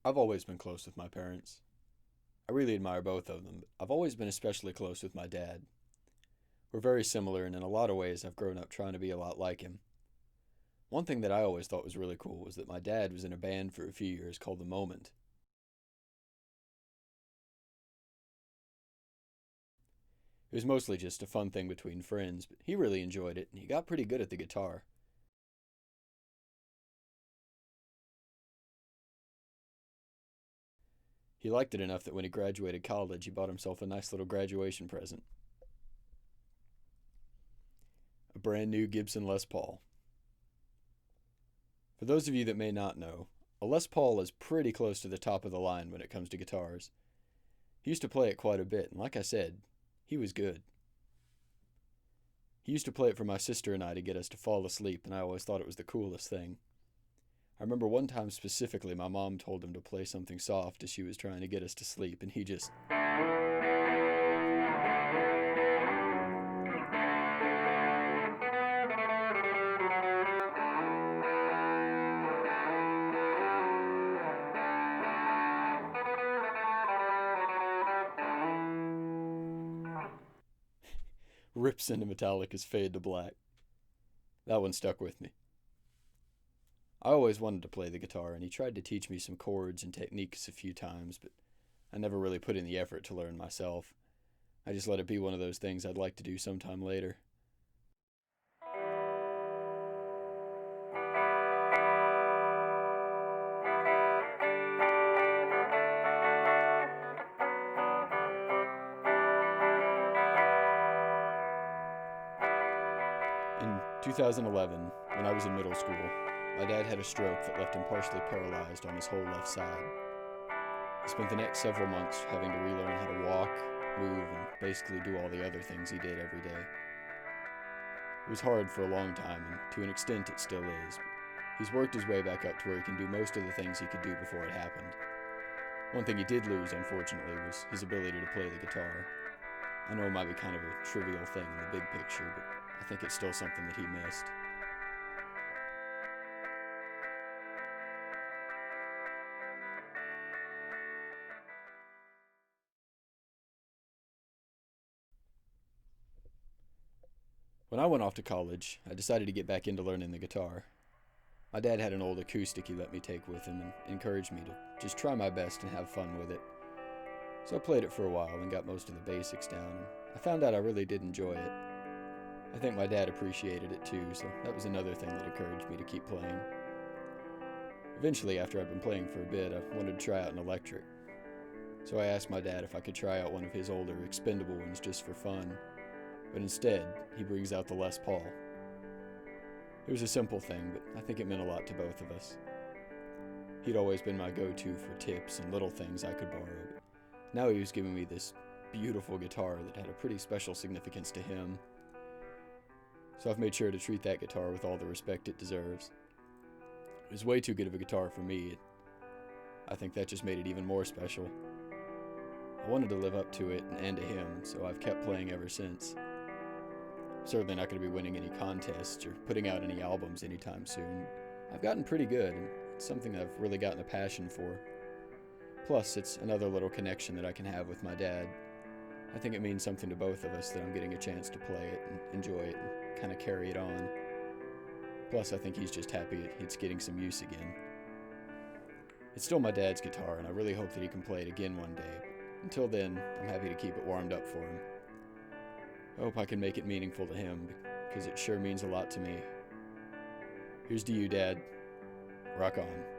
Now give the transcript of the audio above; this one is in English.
I've always been close with my parents. I really admire both of them, but I've always been especially close with my dad. We're very similar, and in a lot of ways, I've grown up trying to be a lot like him. One thing that I always thought was really cool was that my dad was in a band for a few years called The Moment. It was mostly just a fun thing between friends, but he really enjoyed it, and he got pretty good at the guitar. He liked it enough that when he graduated college, he bought himself a nice little graduation present, a brand new Gibson Les Paul. For those of you that may not know, a Les Paul is pretty close to the top of the line when it comes to guitars. He used to play it quite a bit, and like I said, he was good. He used to play it for my sister and I to get us to fall asleep, and I always thought it was the coolest thing. I remember one time specifically, my mom told him to play something soft as she was trying to get us to sleep, and he just rips into Metallica's Fade to Black. That one stuck with me. I always wanted to play the guitar, and he tried to teach me some chords and techniques a few times, but I never really put in the effort to learn myself. I just let it be one of those things I'd like to do sometime later. In 2011, when I was in middle school, my dad had a stroke that left him partially paralyzed on his whole left side. He spent the next several months having to relearn how to walk, move, and basically do all the other things he did every day. It was hard for a long time, and to an extent it still is. But he's worked his way back up to where he can do most of the things he could do before it happened. One thing he did lose, unfortunately, was his ability to play the guitar. I know it might be kind of a trivial thing in the big picture, but I think it's still something that he missed. When I went off to college, I decided to get back into learning the guitar. My dad had an old acoustic he let me take with him and encouraged me to just try my best and have fun with it. So I played it for a while and got most of the basics down, and I found out I really did enjoy it. I think my dad appreciated it too, so that was another thing that encouraged me to keep playing. Eventually, after I'd been playing for a bit, I wanted to try out an electric. So I asked my dad if I could try out one of his older, expendable ones just for fun, but instead, he brings out the Les Paul. It was a simple thing, but I think it meant a lot to both of us. He'd always been my go-to for tips and little things I could borrow, but now he was giving me this beautiful guitar that had a pretty special significance to him. So I've made sure to treat that guitar with all the respect it deserves. It was way too good of a guitar for me. I think that just made it even more special. I wanted to live up to it and to him, so I've kept playing ever since. I'm certainly not going to be winning any contests or putting out any albums anytime soon. I've gotten pretty good, and it's something I've really gotten a passion for. Plus, it's another little connection that I can have with my dad. I think it means something to both of us that I'm getting a chance to play it and enjoy it and kind of carry it on. Plus, I think he's just happy it's getting some use again. It's still my dad's guitar, and I really hope that he can play it again one day. Until then, I'm happy to keep it warmed up for him. I hope I can make it meaningful to him, because it sure means a lot to me. Here's to you, Dad. Rock on.